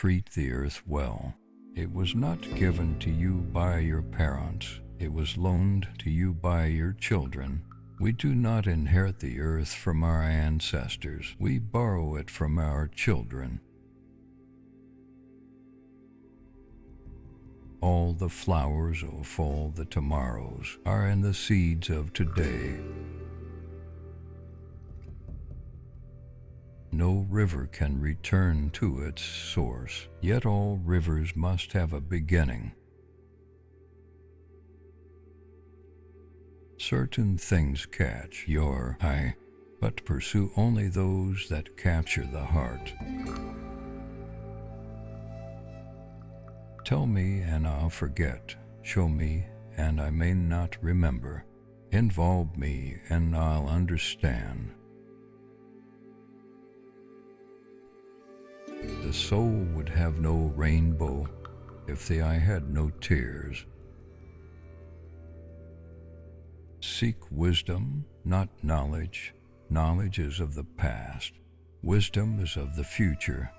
treat the earth well. It was not given to you by your parents. It was loaned to you by your children. We do not inherit the earth from our ancestors. We borrow it from our children. All the flowers of all the tomorrows are in the seeds of today. No river can return to its source, yet all rivers must have a beginning. Certain things catch your eye, but pursue only those that capture the heart. Tell me and I'll forget. Show me and I may not remember. Involve me and I'll understand. The soul would have no rainbow if the eye had no tears. Seek wisdom, not knowledge. Knowledge is of the past. Wisdom is of the future.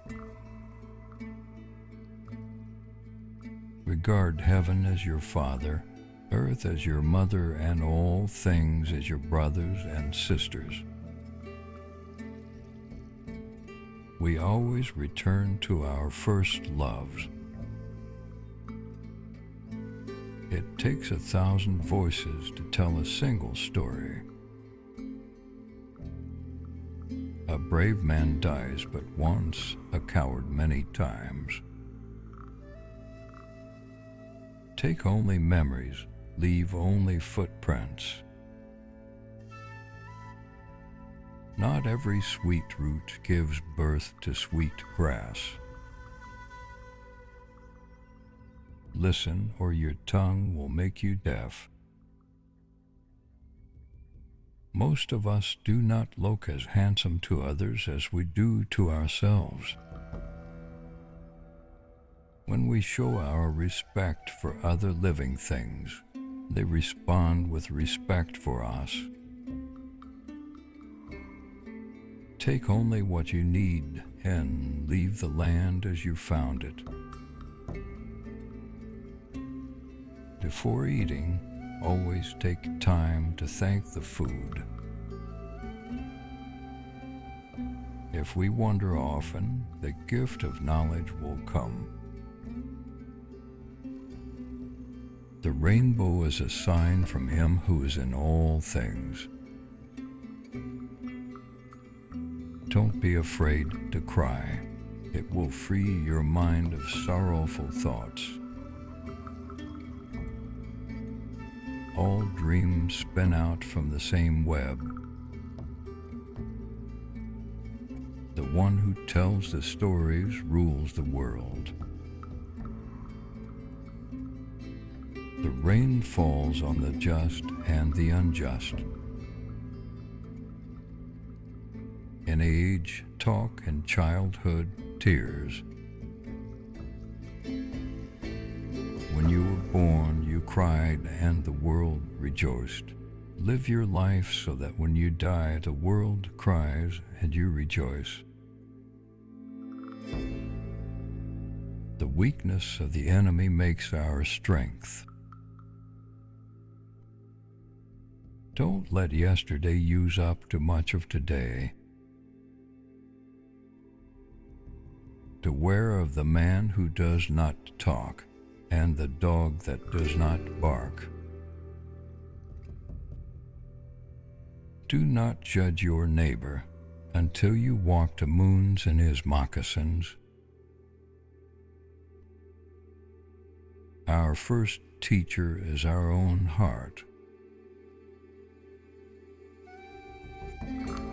Regard heaven as your father, earth as your mother, and all things as your brothers and sisters. We always return to our first loves. It takes 1,000 voices to tell a single story. A brave man dies but once, a coward many times. Take only memories, leave only footprints. Not every sweet root gives birth to sweet grass. Listen, or your tongue will make you deaf. Most of us do not look as handsome to others as we do to ourselves. When we show our respect for other living things, they respond with respect for us. Take only what you need and leave the land as you found it. Before eating, always take time to thank the food. If we wonder often, the gift of knowledge will come. The rainbow is a sign from Him who is in all things. Don't be afraid to cry. It will free your mind of sorrowful thoughts. All dreams spin out from the same web. The one who tells the stories rules the world. The rain falls on the just and the unjust. In age, talk, and childhood, tears. When you were born, you cried and the world rejoiced. Live your life so that when you die, the world cries and you rejoice. The weakness of the enemy makes our strength. Don't let yesterday use up too much of today. Beware of the man who does not talk, and the dog that does not bark. Do not judge your neighbor until you walk to moons in his moccasins. Our first teacher is our own heart.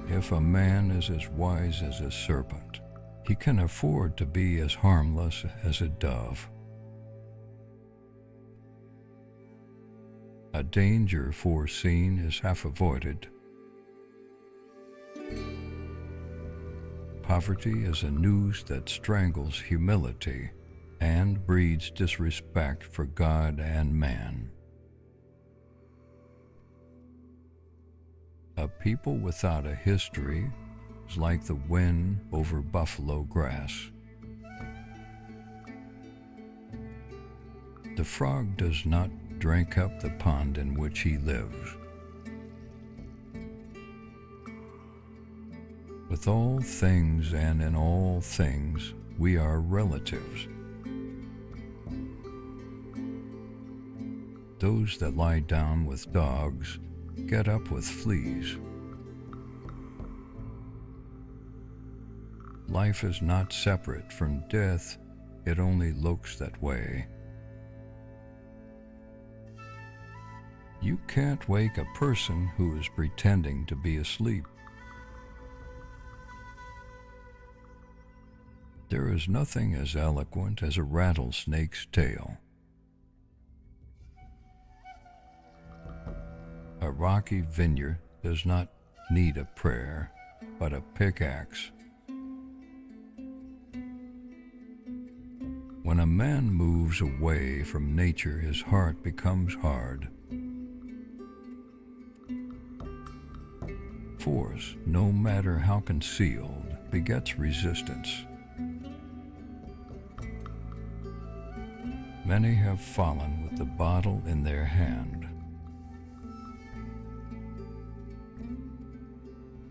If a man is as wise as a serpent, he can afford to be as harmless as a dove. A danger foreseen is half avoided. Poverty is a noose that strangles humility and breeds disrespect for God and man. A people without a history is like the wind over buffalo grass. The frog does not drink up the pond in which he lives. With all things and in all things, we are relatives. Those that lie down with dogs get up with fleas. Life is not separate from death, it only looks that way. You can't wake a person who is pretending to be asleep. There is nothing as eloquent as a rattlesnake's tail. A rocky vineyard does not need a prayer, but a pickaxe. When a man moves away from nature, his heart becomes hard. Force, no matter how concealed, begets resistance. Many have fallen with the bottle in their hand.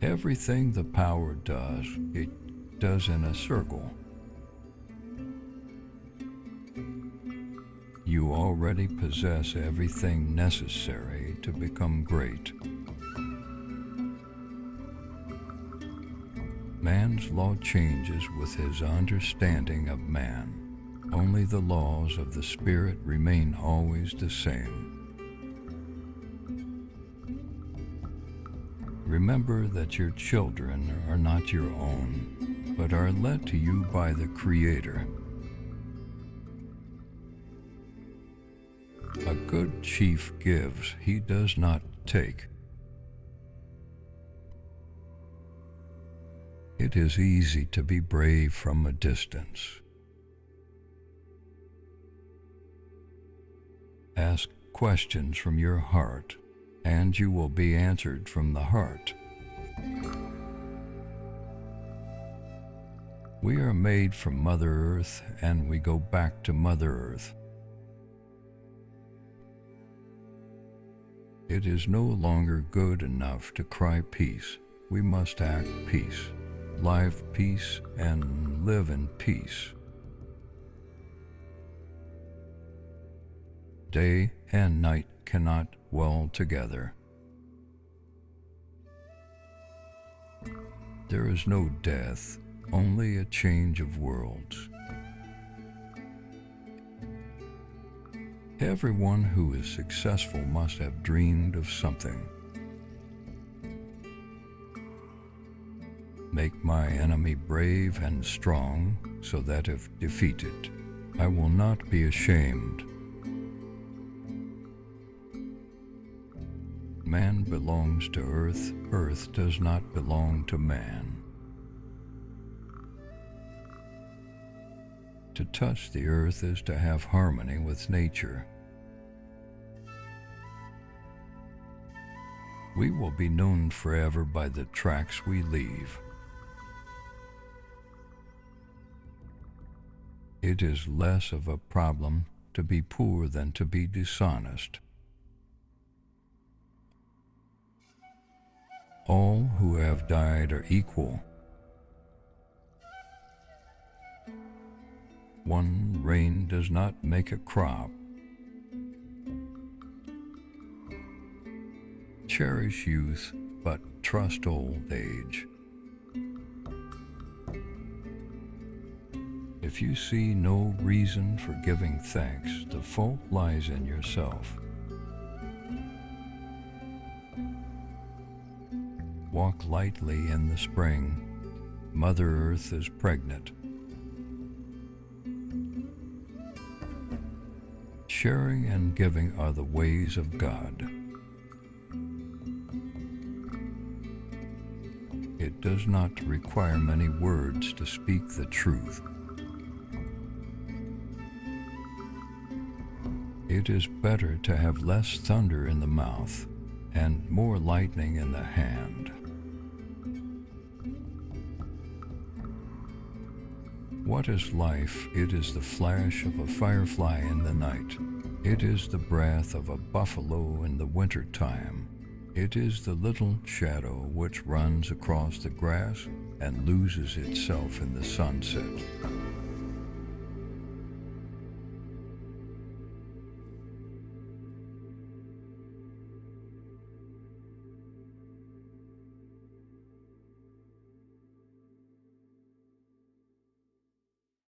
Everything the power does, it does in a circle. You already possess everything necessary to become great. Man's law changes with his understanding of man. Only the laws of the Spirit remain always the same. Remember that your children are not your own, but are led to you by the Creator. A good chief gives, he does not take. It is easy to be brave from a distance. Ask questions from your heart, and you will be answered from the heart. We are made from Mother Earth, and we go back to Mother Earth. It is no longer good enough to cry peace. We must act peace, live peace, and live in peace. Day and night cannot dwell together. There is no death, only a change of worlds. Everyone who is successful must have dreamed of something. Make my enemy brave and strong, so that if defeated, I will not be ashamed. Man belongs to earth, earth does not belong to man. To touch the earth is to have harmony with nature. We will be known forever by the tracks we leave. It is less of a problem to be poor than to be dishonest. All who have died are equal. One rain does not make a crop. Cherish youth, but trust old age. If you see no reason for giving thanks, the fault lies in yourself. Walk lightly in the spring. Mother Earth is pregnant. Sharing and giving are the ways of God. It does not require many words to speak the truth. It is better to have less thunder in the mouth and more lightning in the hand. What is life? It is the flash of a firefly in the night. It is the breath of a buffalo in the winter time. It is the little shadow which runs across the grass and loses itself in the sunset.